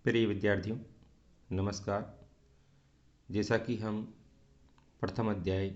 प्रिय विद्यार्थियों, नमस्कार। जैसा कि हम प्रथम अध्याय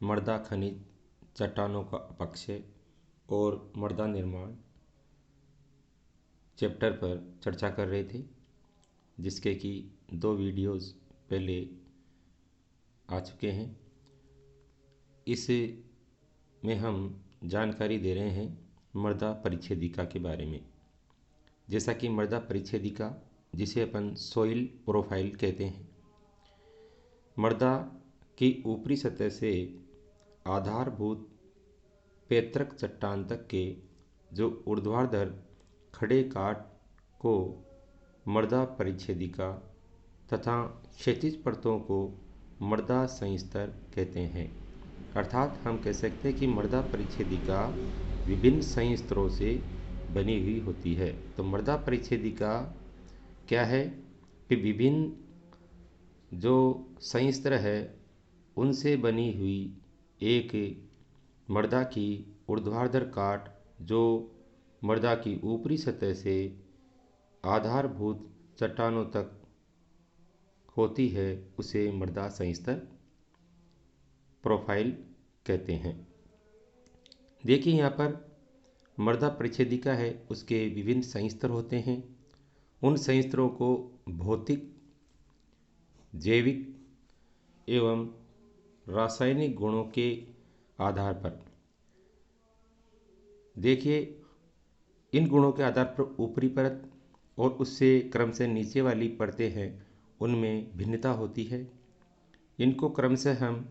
मृदा खनिज, चट्टानों का अपक्षय और मृदा निर्माण चैप्टर पर चर्चा कर रहे थे, जिसके कि 2 वीडियोस पहले आ चुके हैं। इस में हम जानकारी दे रहे हैं मृदा परिच्छेदिका के बारे में। जैसा कि मृदा परिच्छेदिका, जिसे अपन सॉइल प्रोफाइल कहते हैं, मृदा की ऊपरी सतह से आधारभूत पैतृक चट्टान तक के जो ऊर्ध्वाधर खड़े काट को मृदा परिच्छेदिका तथा क्षैतिज परतों को मृदा संस्तर कहते हैं। अर्थात हम कह सकते हैं कि मृदा परिच्छेदिका विभिन्न संस्तरों से बनी हुई होती है। तो मृदा परिच्छेदिका क्या है कि विभिन्न जो संस्तर है उनसे बनी हुई एक मृदा की ऊर्ध्वाधर काट जो मृदा की ऊपरी सतह से आधारभूत चट्टानों तक होती है, उसे मृदा संस्तर प्रोफाइल कहते हैं। देखिए यहाँ पर मृदा परिच्छेदिका है, उसके विभिन्न संस्तर होते हैं। उन संस्तरों को भौतिक, जैविक एवं रासायनिक गुणों के आधार पर देखिए, इन गुणों के आधार पर ऊपरी परत और उससे क्रम से नीचे वाली परतें हैं, उनमें भिन्नता होती है। इनको क्रमशः हम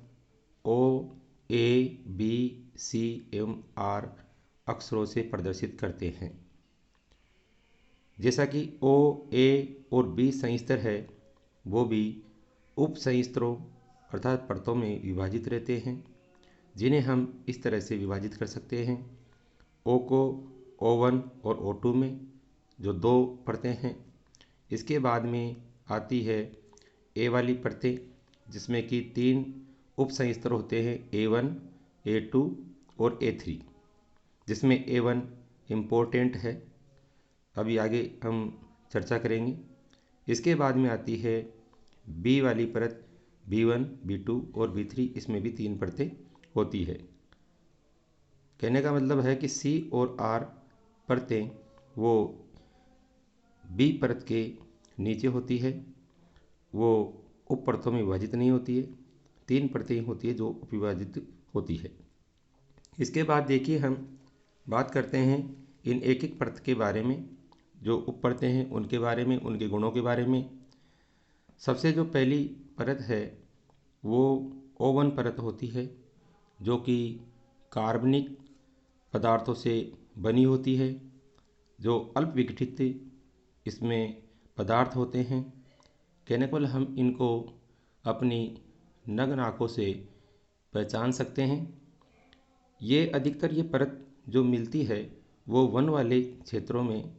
ओ, ए, बी, सी एवं आर अक्षरों से प्रदर्शित करते हैं। जैसा कि ओ, ए और बी संस्तर है, वो भी उप संस्तरों अर्थात परतों में विभाजित रहते हैं, जिन्हें हम इस तरह से विभाजित कर सकते हैं। ओ को O1 और O2 में, जो 2 परतें हैं। इसके बाद में आती है ए वाली परतें, जिसमें कि 3 उप संस्तर होते हैं, A1, A2 और A3, जिसमें A1 इम्पोर्टेंट है, अभी आगे हम चर्चा करेंगे। इसके बाद में आती है बी वाली परत, B1, B2 और B3, इसमें भी 3 परतें होती है। कहने का मतलब है कि सी और आर परतें वो बी परत के नीचे होती है, वो उप परतों में विभाजित नहीं होती है। 3 परतें होती है जो उपविभाजित होती है। इसके बाद देखिए हम बात करते हैं इन एक एक परत के बारे में, जो उप परतें हैं उनके बारे में, उनके गुणों के बारे में। सबसे जो पहली परत है वो O1 परत होती है, जो कि कार्बनिक पदार्थों से बनी होती है, जो अल्प विघटित इसमें पदार्थ होते हैं। कहने को हम इनको अपनी नग्न आँखों से पहचान सकते हैं। ये अधिकतर ये परत जो मिलती है वो वन वाले क्षेत्रों में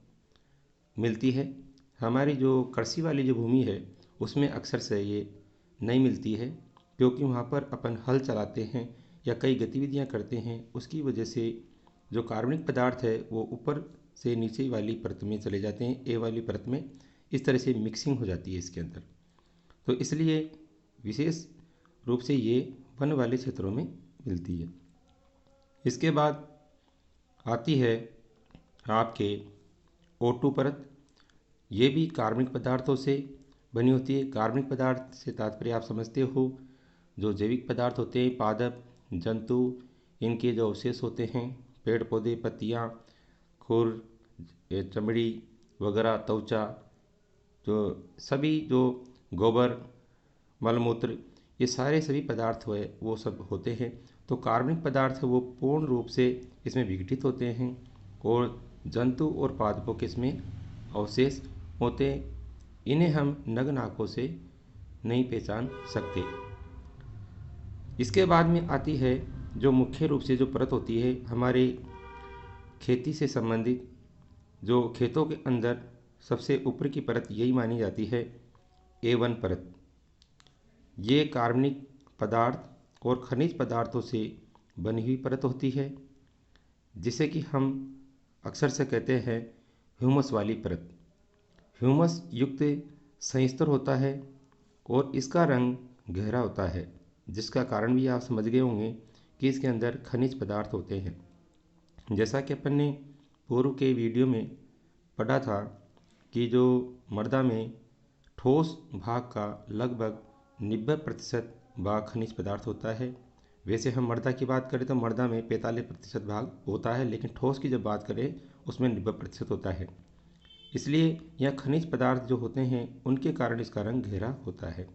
मिलती है। हमारी जो कृषि वाली जो भूमि है उसमें अक्सर से ये नहीं मिलती है, क्योंकि वहाँ पर अपन हल चलाते हैं या कई गतिविधियाँ करते हैं। उसकी वजह से जो कार्बनिक पदार्थ है वो ऊपर से नीचे वाली परत में चले जाते हैं, ए वाली परत में। इस तरह से मिक्सिंग हो जाती है इसके अंदर। तो इसलिए विशेष रूप से ये वन वाले क्षेत्रों में मिलती है। इसके बाद आती है आपके O2 परत। ये भी कार्बनिक पदार्थों से बनी होती है। कार्बनिक पदार्थ से तात्पर्य आप समझते हो, जो जैविक पदार्थ होते हैं, पादप, जंतु, इनके जो अवशेष होते हैं, पेड़ पौधे, पत्तियाँ, खुर, चमड़ी वगैरह, त्वचा, जो सभी जो गोबर, मलमूत्र, ये सारे सभी पदार्थ हुए वो सब होते हैं। तो कार्बनिक पदार्थ वो पूर्ण रूप से इसमें विघटित होते हैं और जंतु और पादपों के इसमें अवशेष होते हैं। इन्हें हम नग्न आँखों से नहीं पहचान सकते। इसके बाद में आती है जो मुख्य रूप से जो परत होती है हमारे खेती से संबंधित, जो खेतों के अंदर सबसे ऊपर की परत यही मानी जाती है, A1 परत। ये कार्बनिक पदार्थ और खनिज पदार्थों से बनी हुई परत होती है, जिसे कि हम अक्सर से कहते हैं ह्यूमस वाली परत। ह्यूमस युक्त संस्तर होता है और इसका रंग गहरा होता है, जिसका कारण भी आप समझ गए होंगे कि इसके अंदर खनिज पदार्थ होते हैं। जैसा कि अपन ने पूर्व के वीडियो में पढ़ा था कि जो मृदा में ठोस भाग का लगभग 90% भाग खनिज पदार्थ होता है। वैसे हम मृदा की बात करें तो मृदा में 45% भाग होता है, लेकिन ठोस की जब बात करें उसमें 90% होता है। इसलिए यह खनिज पदार्थ जो होते हैं उनके कारण इसका रंग गहरा होता है।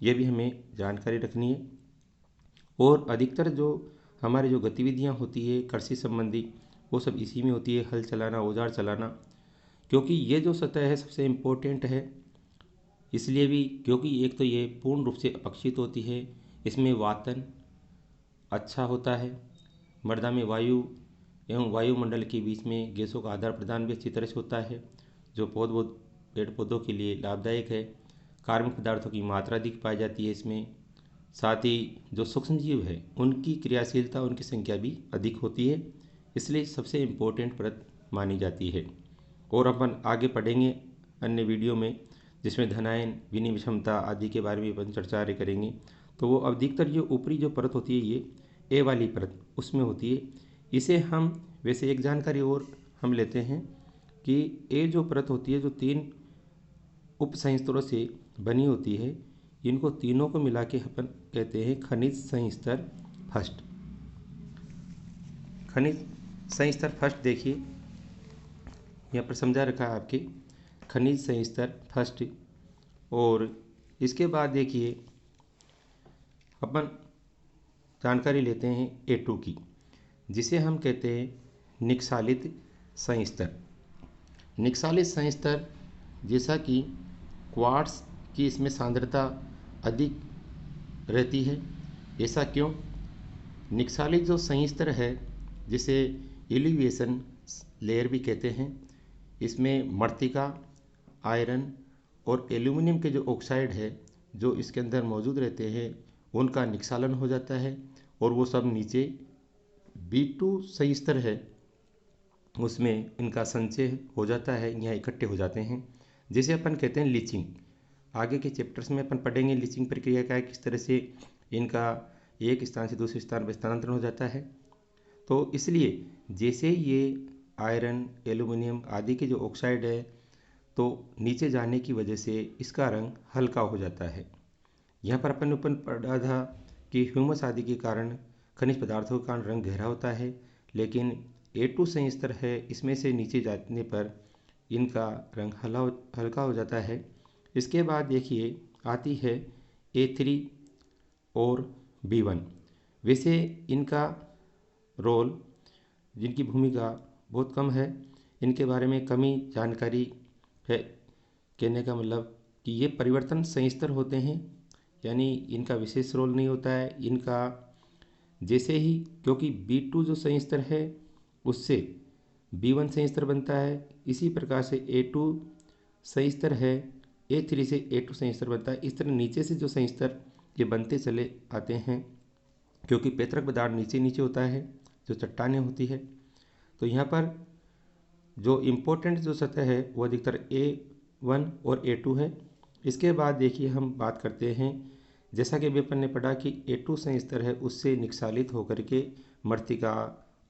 ये भी हमें जानकारी रखनी है। और अधिकतर जो हमारी जो गतिविधियाँ होती है कृषि संबंधी, वो सब इसी में होती है, हल चलाना, औजार चलाना। क्योंकि ये जो सतह है सबसे इम्पोर्टेंट है, इसलिए भी क्योंकि एक तो ये पूर्ण रूप से अपक्षित होती है, इसमें वातन अच्छा होता है, मृदा में वायु एवं वायुमंडल के बीच में गैसों का आदान प्रदान भी अच्छी तरह से होता है, जो पेड़ पौधों के लिए लाभदायक है। कार्बनिक पदार्थों की मात्रा अधिक पाई जाती है इसमें। साथ ही जो सूक्ष्मजीव है उनकी क्रियाशीलता, उनकी संख्या भी अधिक होती है, इसलिए सबसे इम्पोर्टेंट परत मानी जाती है। और अपन आगे पढ़ेंगे अन्य वीडियो में, जिसमें धनायन, विनिमय क्षमता आदि के बारे में अपन चर्चा करेंगे। तो वो अधिकतर जो ऊपरी जो परत होती है ये ए वाली परत उसमें होती है। इसे हम वैसे एक जानकारी और हम लेते हैं कि ए जो परत होती है जो 3 उप संस्तरों से बनी होती है, इनको तीनों को मिला के अपन कहते हैं खनिज संस्तर फर्स्ट। खनिज संस्तर फर्स्ट देखिए यहाँ पर समझा रखा है आपके, खनिज संस्तर फर्स्ट। और इसके बाद देखिए अपन जानकारी लेते हैं A2 की, जिसे हम कहते हैं निक्सालित संस्तर। निक्सालित संस्तर जैसा कि क्वार्ट्स की इसमें सांद्रता अधिक रहती है। ऐसा क्यों? निक्सालित जो संस्तर है, जिसे एलिवेशन लेयर भी कहते हैं, इसमें मृत्तिका, आयरन और एल्यूमिनियम के जो ऑक्साइड है जो इसके अंदर मौजूद रहते हैं उनका निक्सालन हो जाता है, और वो सब नीचे B2 संस्तर है उसमें इनका संचय हो जाता है, यहाँ इकट्ठे हो जाते हैं, जिसे अपन कहते हैं लीचिंग। आगे के चैप्टर्स में अपन पढ़ेंगे लीचिंग प्रक्रिया का है, किस तरह से इनका एक स्थान से दूसरे स्थान पर स्थानांतरण हो जाता है। तो इसलिए जैसे ये आयरन, एल्यूमिनियम आदि के जो ऑक्साइड है तो नीचे जाने की वजह से इसका रंग हल्का हो जाता है। यहाँ पर अपन पढ़ा था कि ह्यूमस आदि के कारण खनिज पदार्थों के कारण रंग गहरा होता है, लेकिन A2 संस्तर है इसमें से नीचे जाने पर इनका रंग हल्का हो जाता है। इसके बाद देखिए आती है A3 और B1। वैसे इनका रोल, जिनकी भूमिका बहुत कम है, इनके बारे में कमी जानकारी है। कहने का मतलब कि ये परिवर्तन संस्तर होते हैं, यानी इनका विशेष रोल नहीं होता है। इनका जैसे ही, क्योंकि B2 जो संस्तर है उससे B1 संस्तर बनता है, इसी प्रकार से A2 संस्तर है A3 से A2 संस्तर बनता है। इस तरह नीचे से जो संस्तर ये बनते चले आते हैं, क्योंकि पैतृक पदार्थ नीचे नीचे होता है, जो चट्टानें होती है। तो यहाँ पर जो इम्पोर्टेंट जो सतह है वो अधिकतर A1 और A2 है। इसके बाद देखिए हम बात करते हैं, जैसा कि अभी अपन ने पढ़ा कि A2 संस्तर है उससे निक्सालित होकर के मृत्तिका,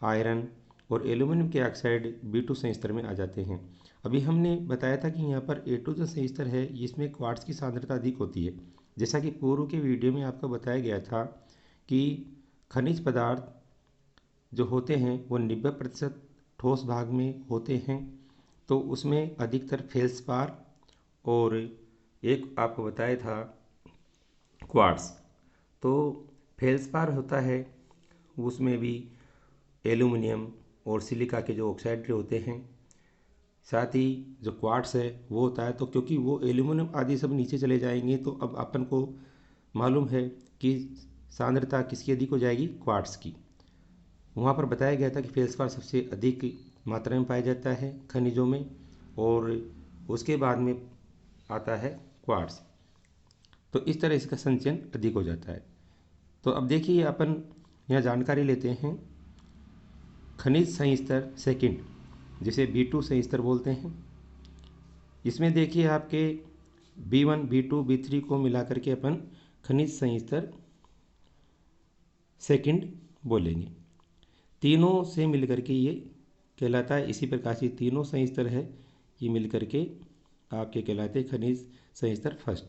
आयरन और एल्यूमिनियम के ऑक्साइड B2 संस्तर में आ जाते हैं। अभी हमने बताया था कि यहाँ पर A2 जो संस्तर है इसमें क्वार्ट्ज की सांद्रता अधिक होती है। जैसा कि पूर्व के वीडियो में आपको बताया गया था कि खनिज पदार्थ जो होते हैं वो 90% ठोस भाग में होते हैं, तो उसमें अधिकतर फेल्सपार और एक आपको बताया था क्वार्ट्ज। तो फेल्सपार होता है उसमें भी एल्यूमिनियम और सिलिका के जो ऑक्साइड होते हैं, साथ ही जो क्वार्ट्ज है वो होता है। तो क्योंकि वो एल्यूमिनियम आदि सब नीचे चले जाएंगे, तो अब अपन को मालूम है कि सांद्रता किसकी अधिक हो जाएगी, क्वार्ट्ज की। वहाँ पर बताया गया था कि फेल्सपार सबसे अधिक मात्रा में पाया जाता है खनिजों में, और उसके बाद में आता है क्वार्ट्ज। तो इस तरह इसका संचयन अधिक हो जाता है। तो अब देखिए अपन यहाँ जानकारी लेते हैं खनिज संस्तर सेकंड, जिसे B2 संस्तर बोलते हैं। इसमें देखिए आपके B1, B2, B3 को मिला करके अपन खनिज संस्तर सेकंड बोलेंगे। तीनों से मिलकर के ये कहलाता है। इसी प्रकार से तीनों संस्तर है ये मिलकर के आपके कहलाते हैं खनिज संस्तर फर्स्ट।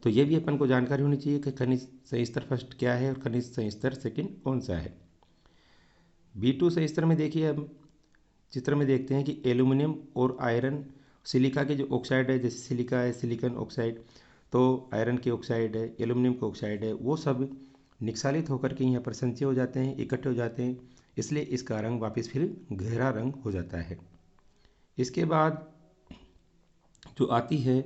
तो ये भी अपन को जानकारी होनी चाहिए कि खनिज संस्तर फर्स्ट क्या है और खनिज संस्तर सेकंड कौन सा है। B2 संस्तर में देखिए अब चित्र में देखते हैं कि एल्यूमिनियम और आयरन, सिलिका के जो ऑक्साइड है, जैसे सिलिका है सिलिकॉन ऑक्साइड, तो आयरन के ऑक्साइड है, एल्यूमिनियम के ऑक्साइड है, वो सब निक्षालित होकर के यहाँ पर संचय हो जाते हैं, इकट्ठे हो जाते हैं, इसलिए इसका रंग वापस फिर गहरा रंग हो जाता है। इसके बाद जो आती है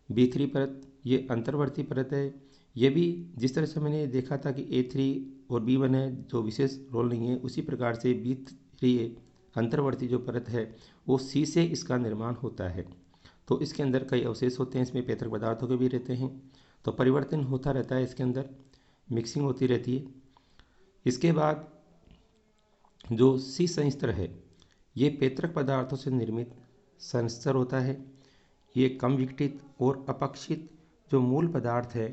B3 परत, ये अंतर्वर्ती परत है। ये भी जिस तरह से मैंने देखा था कि A3 और B1 है जो विशेष रोल नहीं है, उसी प्रकार से B3 अंतर्वर्ती जो परत है वो C से इसका निर्माण होता है। तो इसके अंदर कई अवशेष होते हैं, इसमें पैतृक पदार्थों के भी रहते हैं, तो परिवर्तन होता रहता है, इसके अंदर मिक्सिंग होती रहती है। इसके बाद जो C संस्तर है ये पैतृक पदार्थों से निर्मित संस्तर होता है। ये कम विघटित और अपक्षित जो मूल पदार्थ है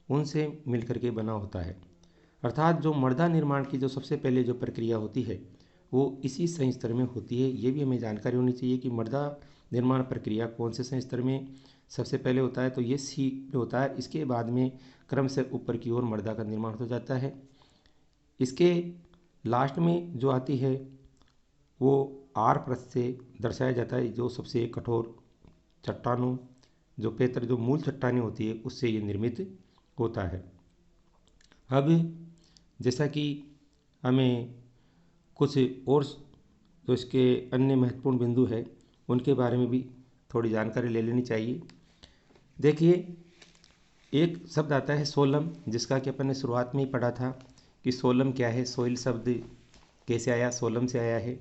उनसे मिलकर के बना होता है। अर्थात जो मृदा निर्माण की जो सबसे पहले जो प्रक्रिया होती है वो इसी संस्तर में होती है। ये भी हमें जानकारी होनी चाहिए कि मृदा निर्माण प्रक्रिया कौन से संस्तर में सबसे पहले होता है, तो ये C में होता है। इसके बाद में क्रम से ऊपर की ओर मृदा का निर्माण हो जाता है। इसके लास्ट में जो आती है वो R परत से दर्शाया जाता है, जो सबसे कठोर चट्टानों जो पैतृक जो मूल चट्टानें होती है उससे ये निर्मित होता है। अब जैसा कि हमें कुछ और जो इसके अन्य महत्वपूर्ण बिंदु है उनके बारे में भी थोड़ी जानकारी ले लेनी चाहिए। देखिए एक शब्द आता है सोलम, जिसका कि अपन ने शुरुआत में ही पढ़ा था कि सोलम क्या है, सोइल शब्द कैसे आया, सोलम से आया है।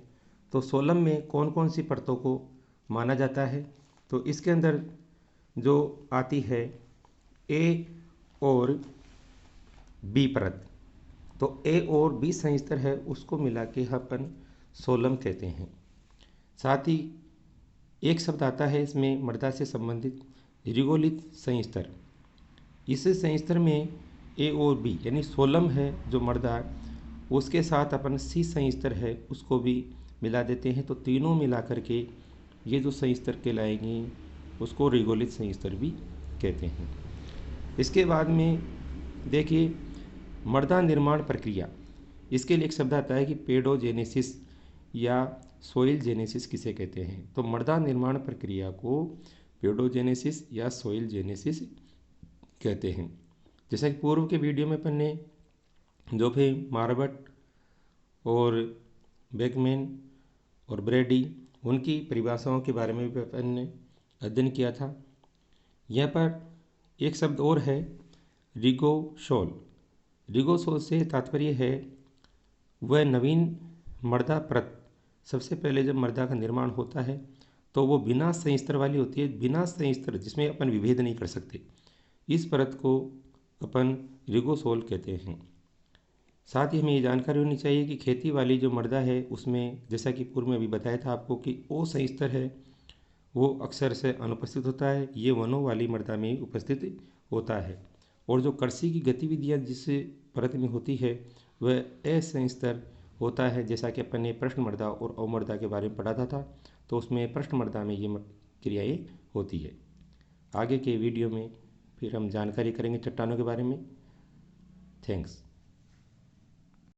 तो सोलम में कौन कौन सी परतों को माना जाता है, तो इसके अंदर जो आती है A और B परत, तो A और B संस्तर है उसको मिला के अपन सोलम कहते हैं। साथ ही एक शब्द आता है इसमें मृदा से संबंधित रिगोलित संस्तर। इस संस्तर में A और B यानी सोलम है जो मृदा, उसके साथ अपन C संस्तर है उसको भी मिला देते हैं, तो तीनों मिला करके ये जो संस्तर कहलाएंगे उसको रिगोलित संस्तर भी कहते हैं। इसके बाद में देखिए मृदा निर्माण प्रक्रिया, इसके लिए एक शब्द आता है कि पेडोजेनेसिस या सोइल जेनेसिस किसे कहते हैं, तो मृदा निर्माण प्रक्रिया को पेडोजेनेसिस या सोइल जेनेसिस कहते हैं। जैसा कि पूर्व के वीडियो में अपन ने जो भी मार्बट और बेकमैन और ब्रेडी उनकी परिभाषाओं के बारे में भी अपन ने अध्ययन किया था। यहाँ पर एक शब्द और है रिगोसोल। रिगोसोल से तात्पर्य है वह नवीन मृदा परत। सबसे पहले जब मृदा का निर्माण होता है तो वो बिना संस्तर वाली होती है, बिना संस्तर जिसमें अपन विभेद नहीं कर सकते, इस परत को अपन रिगोसोल कहते हैं। साथ ही हमें ये जानकारी होनी चाहिए कि खेती वाली जो मृदा है उसमें जैसा कि पूर्व में अभी बताया था आपको कि ओ संस्तर है वो अक्सर से अनुपस्थित होता है, ये वनों वाली मृदा में उपस्थित होता है। और जो कृषि की गतिविधियाँ जिस परत में होती है वह असंस्तर होता है, जैसा कि अपन ने प्रश्न मृदा और अवमृदा के बारे में पढ़ा था तो उसमें प्रश्न मृदा में ये क्रियाएँ होती है। आगे के वीडियो में फिर हम जानकारी करेंगे चट्टानों के बारे में। थैंक्स।